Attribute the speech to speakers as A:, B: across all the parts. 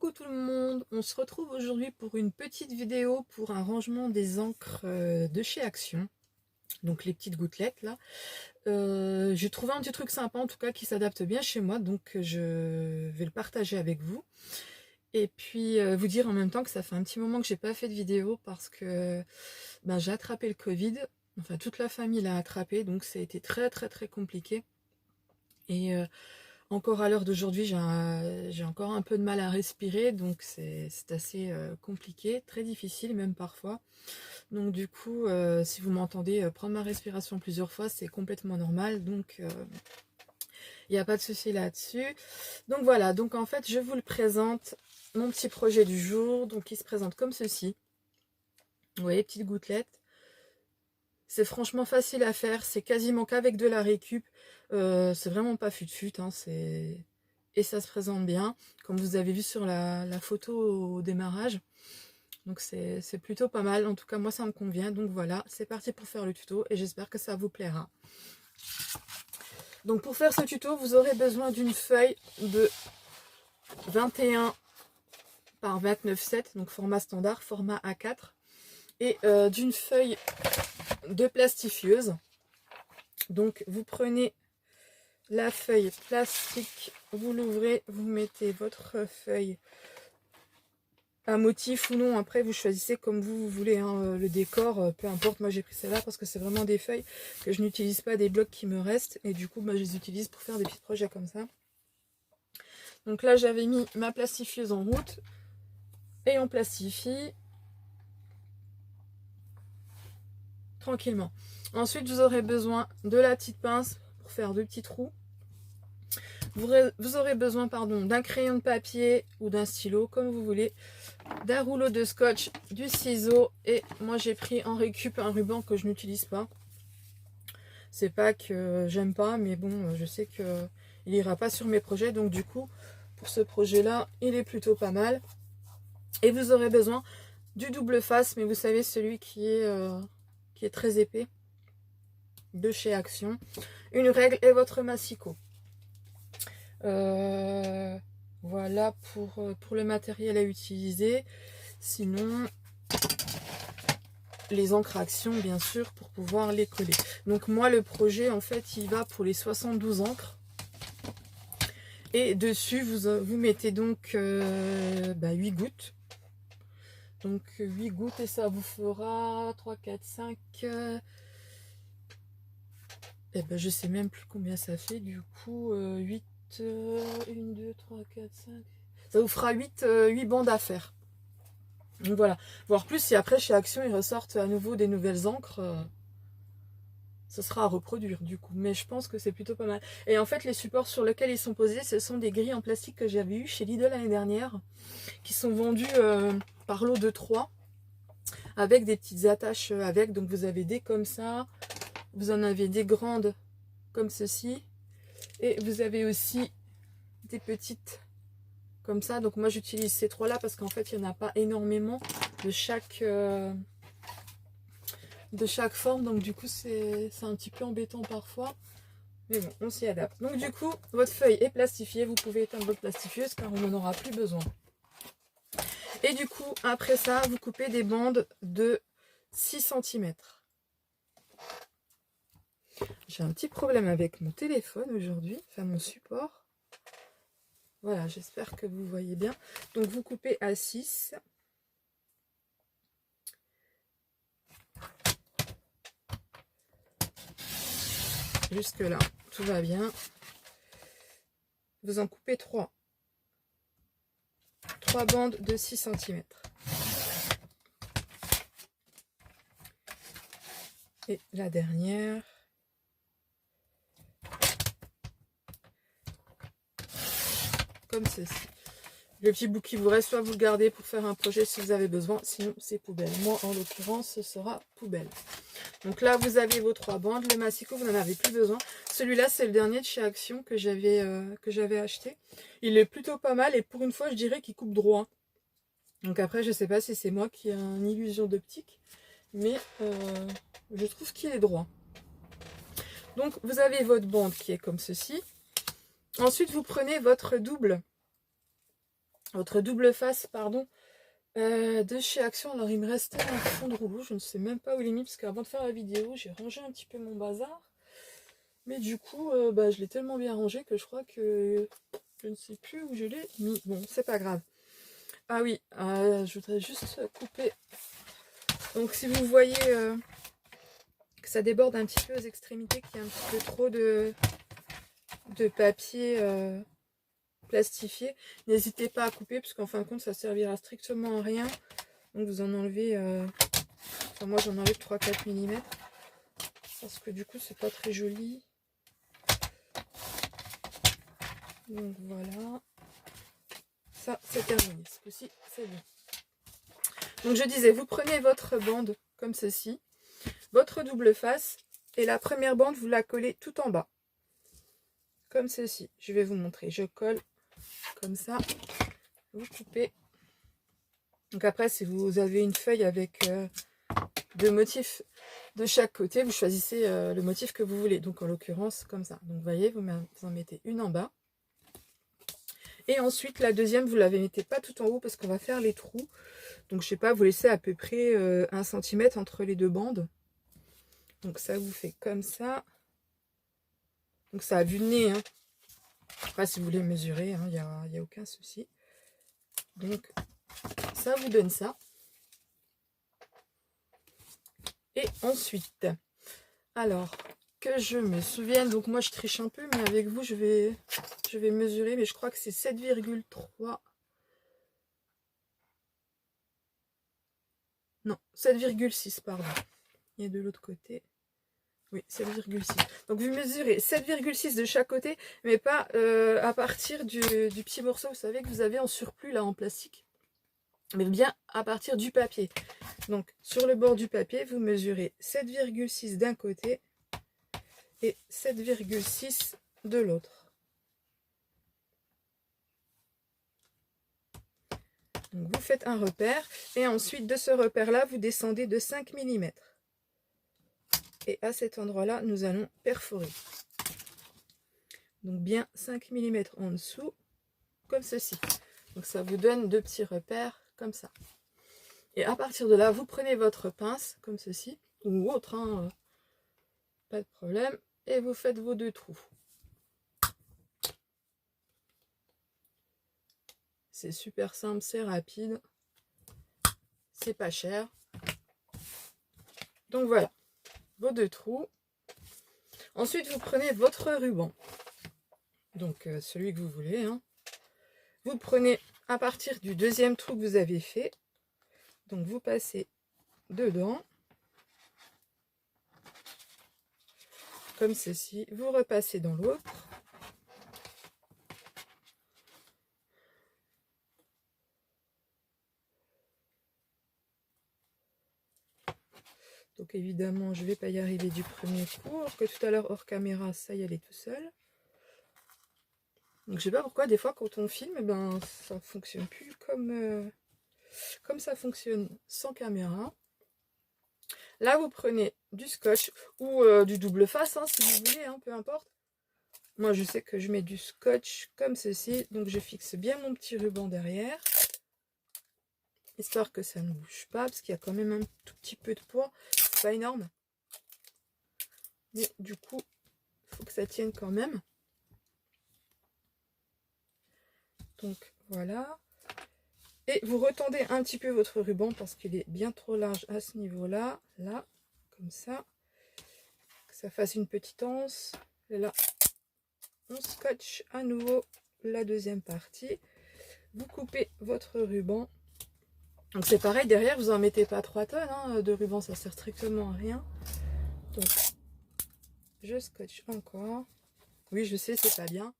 A: Coucou tout le monde, on se retrouve aujourd'hui pour une petite vidéo pour un rangement des encres de chez Action, donc les petites gouttelettes là. J'ai trouvé un petit truc sympa en tout cas qui s'adapte bien chez moi, donc je vais le partager avec vous. Et puis vous dire en même temps que ça fait un petit moment que j'ai pas fait de vidéo parce que j'ai attrapé le Covid, enfin toute la famille l'a attrapé, donc ça a été très compliqué. Et encore à l'heure d'aujourd'hui, j'ai encore un peu de mal à respirer, donc c'est assez compliqué, très difficile même parfois. Donc du coup, si vous m'entendez prendre ma respiration plusieurs fois, c'est complètement normal, donc il n'y a pas de souci là-dessus. Donc voilà, donc en fait, je vous le présente, mon petit projet du jour, donc il se présente comme ceci. Vous voyez, petites gouttelettes. C'est franchement facile à faire, c'est quasiment qu'avec de la récup. C'est vraiment pas fut-fut, hein, et ça se présente bien, comme vous avez vu sur la photo au démarrage. Donc c'est plutôt pas mal, en tout cas moi ça me convient. Donc voilà, c'est parti pour faire le tuto et j'espère que ça vous plaira. Donc pour faire ce tuto, vous aurez besoin d'une feuille de 21 par 29,7, donc format standard, format A4, et d'une feuille de plastifieuse. Donc vous prenez la feuille plastique, vous l'ouvrez, vous mettez votre feuille à motif ou non, après vous choisissez comme vous voulez, hein, le décor, peu importe. Moi j'ai pris celle-là parce que c'est vraiment des feuilles que je n'utilise pas, des blocs qui me restent, et du coup je les utilise pour faire des petits projets comme ça. Donc là j'avais mis ma plastifieuse en route et on plastifie tranquillement. Ensuite vous aurez besoin de la petite pince pour faire deux petits trous. Vous aurez besoin d'un crayon de papier ou d'un stylo, comme vous voulez, d'un rouleau de scotch, du ciseau, et moi j'ai pris en récup un ruban que je n'utilise pas. C'est pas que j'aime pas, mais bon, je sais que il ira pas sur mes projets, donc du coup, pour ce projet-là, il est plutôt pas mal. Et vous aurez besoin du double face, mais vous savez, celui qui est très épais, de chez Action, une règle et votre massicot. Voilà pour le matériel à utiliser. Sinon, les encres Action, bien sûr, pour pouvoir les coller. Donc moi, le projet, en fait, il va pour les 72 encres. Et dessus, vous mettez donc 8 gouttes. Donc 8 gouttes, et ça vous fera 3, 4, 5... je sais même plus combien ça fait. Du coup, 8... 1, 2, 3, 4, 5... Ça vous fera 8 bandes à faire. Donc voilà. Voire plus, si après chez Action ils ressortent à nouveau des nouvelles encres, ce sera à reproduire du coup. Mais je pense que c'est plutôt pas mal. Et en fait, les supports sur lesquels ils sont posés, ce sont des grilles en plastique que j'avais eu chez Lidl l'année dernière, qui sont vendus par lot de 3, avec des petites attaches avec. Donc vous avez des comme ça, vous en avez des grandes comme ceci, et vous avez aussi des petites comme ça. Donc moi j'utilise ces 3 là parce qu'en fait il n'y en a pas énormément de chaque forme, donc du coup c'est un petit peu embêtant parfois, mais bon, on s'y adapte. Donc du coup votre feuille est plastifiée, vous pouvez éteindre votre plastifieuse car on n'en aura plus besoin. Et du coup après ça vous coupez des bandes de 6 cm. J'ai un petit problème avec mon téléphone aujourd'hui, enfin mon support. Voilà, j'espère que vous voyez bien. Donc vous coupez à 6. Jusque là, tout va bien. Vous en coupez 3. 3 bandes de 6 cm. Et la dernière. Comme ceci. Le petit bout qui vous reste, soit vous le gardez pour faire un projet si vous avez besoin, sinon c'est poubelle. Moi, en l'occurrence, ce sera poubelle. Donc là, vous avez vos 3 bandes. Le massicot, vous n'en avez plus besoin. Celui-là, c'est le dernier de chez Action que j'avais acheté. Il est plutôt pas mal et pour une fois, je dirais qu'il coupe droit. Donc après, je sais pas si c'est moi qui ai une illusion d'optique, mais je trouve qu'il est droit. Donc vous avez votre bande qui est comme ceci. Ensuite, vous prenez votre double votre double face, pardon, de chez Action. Alors il me restait un fond de rouleau, je ne sais même pas où il est mis, parce qu'avant de faire la vidéo, j'ai rangé un petit peu mon bazar. Mais du coup, je l'ai tellement bien rangé que je crois que je ne sais plus où je l'ai mis. Bon, c'est pas grave. Ah oui, je voudrais juste couper. Donc si vous voyez que ça déborde un petit peu aux extrémités, qu'il y a un petit peu trop de papier plastifié, n'hésitez pas à couper, parce qu'en fin de compte, ça servira strictement à rien. Donc vous en enlevez, enfin moi j'en enlève 3-4 mm, parce que du coup c'est pas très joli. Donc voilà, ça c'est terminé, ce coup-ci c'est bon. Donc je disais, vous prenez votre bande comme ceci, votre double face, et la première bande vous la collez tout en bas, comme ceci. Je vais vous montrer, je colle comme ça, vous coupez. Donc après, si vous avez une feuille avec deux motifs de chaque côté, vous choisissez le motif que vous voulez. Donc en l'occurrence, comme ça. Donc vous voyez, vous en mettez une en bas. Et ensuite, la deuxième, vous ne la mettez pas tout en haut parce qu'on va faire les trous. Donc je sais pas, vous laissez à peu près 1 cm entre les deux bandes. Donc ça vous fait comme ça. Donc ça a vu le nez. Hein. Après, si vous voulez mesurer, il n'y a aucun souci. Donc ça vous donne ça. Et ensuite, alors que je me souvienne, donc moi je triche un peu, mais avec vous je vais mesurer, mais je crois que c'est 7,3. Non, 7,6, pardon. Il y a de l'autre côté. Oui, 7,6. Donc vous mesurez 7,6 de chaque côté, mais pas à partir du petit morceau, vous savez, que vous avez en surplus là en plastique, mais bien à partir du papier. Donc sur le bord du papier, vous mesurez 7,6 d'un côté et 7,6 de l'autre. Donc vous faites un repère et ensuite de ce repère là vous descendez de 5 mm. Et à cet endroit là nous allons perforer. Donc bien 5 mm en dessous, comme ceci. Donc ça vous donne deux petits repères comme ça. Et à partir de là, vous prenez votre pince comme ceci, ou autre, hein, pas de problème, et vous faites vos deux trous. C'est super simple, c'est rapide, c'est pas cher. Donc voilà, vos deux trous. Ensuite, vous prenez votre ruban. Donc celui que vous voulez. Hein. Vous prenez à partir du deuxième trou que vous avez fait. Donc vous passez dedans. Comme ceci. Vous repassez dans l'autre. Donc évidemment, je ne vais pas y arriver du premier coup. Alors que tout à l'heure, hors caméra, ça y allait tout seul. Donc je sais pas pourquoi, des fois, quand on filme, ça fonctionne plus comme ça fonctionne sans caméra. Là, vous prenez du scotch ou du double face, hein, si vous voulez, hein, peu importe. Moi, je sais que je mets du scotch comme ceci. Donc je fixe bien mon petit ruban derrière. Histoire que ça ne bouge pas, parce qu'il y a quand même un tout petit peu de poids. C'est pas énorme. Mais du coup, il faut que ça tienne quand même. Donc voilà. Et vous retendez un petit peu votre ruban parce qu'il est bien trop large à ce niveau-là. Là, comme ça. Que ça fasse une petite anse. Et là, on scotche à nouveau la deuxième partie. Vous coupez votre ruban. Donc c'est pareil, derrière, vous en mettez pas 3 tonnes hein, de ruban, ça sert strictement à rien. Donc, je scotche encore. Oui, je sais, c'est pas bien.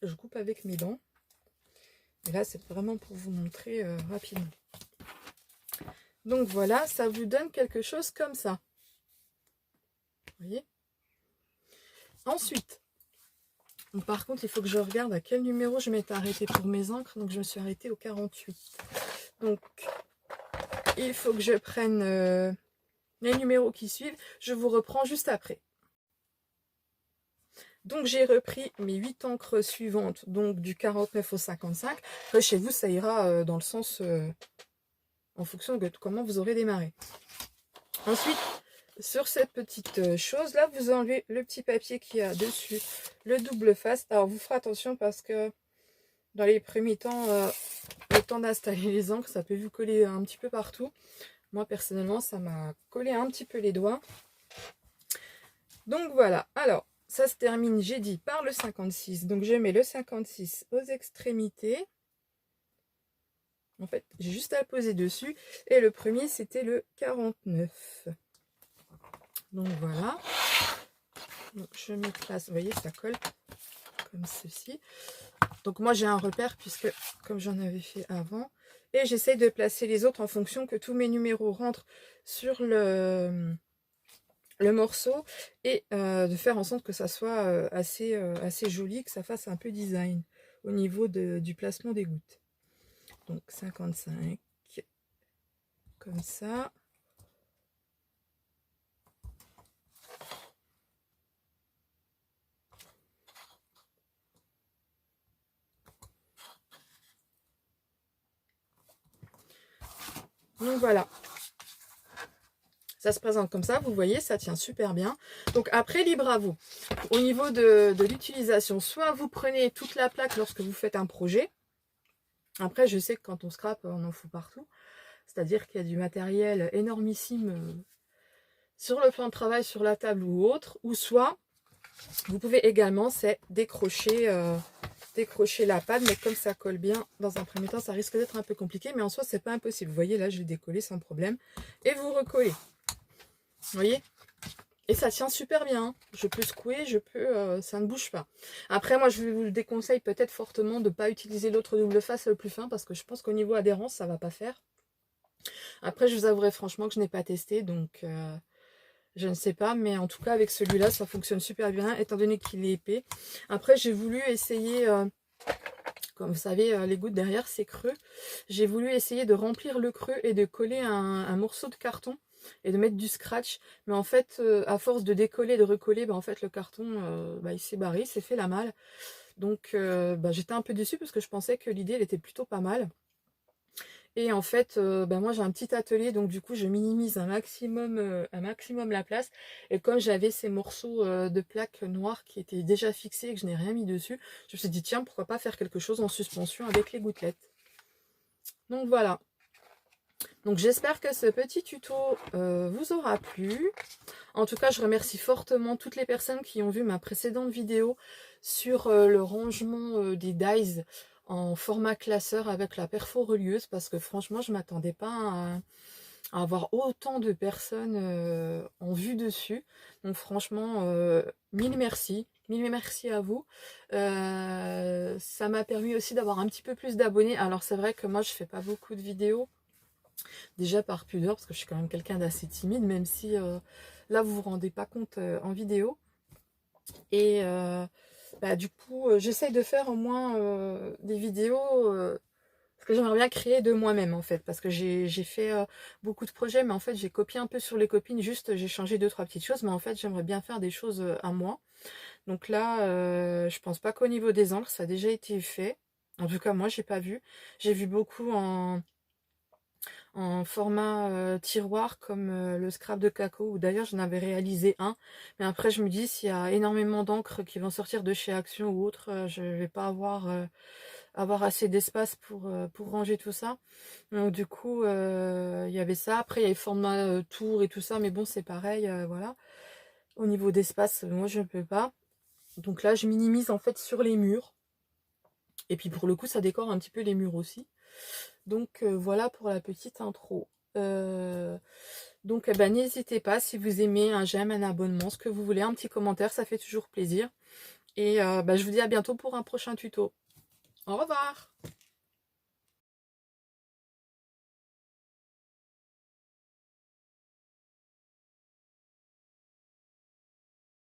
A: Je coupe avec mes dents. Et là, c'est vraiment pour vous montrer rapidement. Donc voilà, ça vous donne quelque chose comme ça. Vous voyez? Ensuite, donc, par contre, il faut que je regarde à quel numéro je m'étais arrêtée pour mes encres. Donc, je me suis arrêtée au 48. Donc, il faut que je prenne les numéros qui suivent. Je vous reprends juste après. Donc j'ai repris mes 8 encres suivantes, donc du 49 au 55. Après chez vous ça ira dans le sens en fonction de comment vous aurez démarré. Ensuite, sur cette petite chose là, vous enlevez le petit papier qui a dessus, le double face. Alors vous ferez attention parce que dans les premiers temps, le temps d'installer les encres, ça peut vous coller un petit peu partout. Moi personnellement ça m'a collé un petit peu les doigts. Donc voilà, alors ça se termine, j'ai dit, par le 56. Donc je mets le 56 aux extrémités. En fait, j'ai juste à le poser dessus. Et le premier, c'était le 49. Donc voilà. Donc, je me place, vous voyez, ça colle comme ceci. Donc moi, j'ai un repère puisque, comme j'en avais fait avant. Et j'essaye de placer les autres en fonction que tous mes numéros rentrent sur le morceau et de faire en sorte que ça soit assez joli, que ça fasse un peu design au niveau du placement des gouttes. Donc 55 comme ça. Donc voilà. Ça se présente comme ça, vous voyez, ça tient super bien. Donc après, libre à vous. Au niveau de l'utilisation, soit vous prenez toute la plaque lorsque vous faites un projet. Après, je sais que quand on scrape, on en fout partout. C'est-à-dire qu'il y a du matériel énormissime sur le plan de travail, sur la table ou autre. Ou soit, vous pouvez également, c'est décrocher la pâte. Mais comme ça colle bien, dans un premier temps, ça risque d'être un peu compliqué. Mais en soi, c'est pas impossible. Vous voyez, là, je l'ai décollé sans problème. Et vous recollez. Vous voyez? Et ça tient super bien. Hein. Je peux secouer, ça ne bouge pas. Après, moi, je vous le déconseille peut-être fortement de ne pas utiliser l'autre double face le plus fin parce que je pense qu'au niveau adhérence, ça ne va pas faire. Après, je vous avouerai franchement que je n'ai pas testé, donc je ne sais pas. Mais en tout cas, avec celui-là, ça fonctionne super bien étant donné qu'il est épais. Après, j'ai voulu essayer... comme vous savez, les gouttes derrière, c'est creux. J'ai voulu essayer de remplir le creux et de coller un morceau de carton et de mettre du scratch. Mais en fait, à force de décoller, de recoller, en fait, le carton, il s'est barré, il s'est fait la malle. Donc, j'étais un peu déçue parce que je pensais que l'idée, elle était plutôt pas mal. Et en fait, moi, j'ai un petit atelier, donc du coup, je minimise un maximum la place. Et comme j'avais ces morceaux de plaques noires qui étaient déjà fixés et que je n'ai rien mis dessus, je me suis dit, tiens, pourquoi pas faire quelque chose en suspension avec les gouttelettes. Donc voilà. Donc j'espère que ce petit tuto vous aura plu. En tout cas, je remercie fortement toutes les personnes qui ont vu ma précédente vidéo sur le rangement des dies en format classeur avec la perfo relieuse parce que franchement, je ne m'attendais pas à avoir autant de personnes en vue dessus. Donc franchement, mille merci. Mille merci à vous. Ça m'a permis aussi d'avoir un petit peu plus d'abonnés. Alors c'est vrai que moi, je fais pas beaucoup de vidéos. Déjà par pudeur, parce que je suis quand même quelqu'un d'assez timide, même si là, vous vous rendez pas compte en vidéo. Et du coup, j'essaye de faire au moins des vidéos parce que j'aimerais bien créer de moi-même en fait, parce que j'ai fait beaucoup de projets, mais en fait j'ai copié un peu sur les copines, juste j'ai changé 2-3 petites choses, mais en fait j'aimerais bien faire des choses à moi. Donc là, je pense pas qu'au niveau des encres, ça a déjà été fait. En tout cas, moi j'ai pas vu. J'ai vu beaucoup en format tiroir comme le scrap de Kako, où d'ailleurs j'en avais réalisé un, mais après je me dis s'il y a énormément d'encre qui vont sortir de chez Action ou autre, je vais pas avoir assez d'espace pour ranger tout ça. Donc du coup il y avait ça, après il y avait format tour et tout ça, mais bon c'est pareil, voilà. Au niveau d'espace, moi je ne peux pas. Donc là je minimise en fait sur les murs, et puis pour le coup ça décore un petit peu les murs aussi. Donc voilà pour la petite intro. Donc n'hésitez pas, si vous aimez, un j'aime, un abonnement, ce que vous voulez, un petit commentaire, ça fait toujours plaisir. Et je vous dis à bientôt pour un prochain tuto. Au revoir!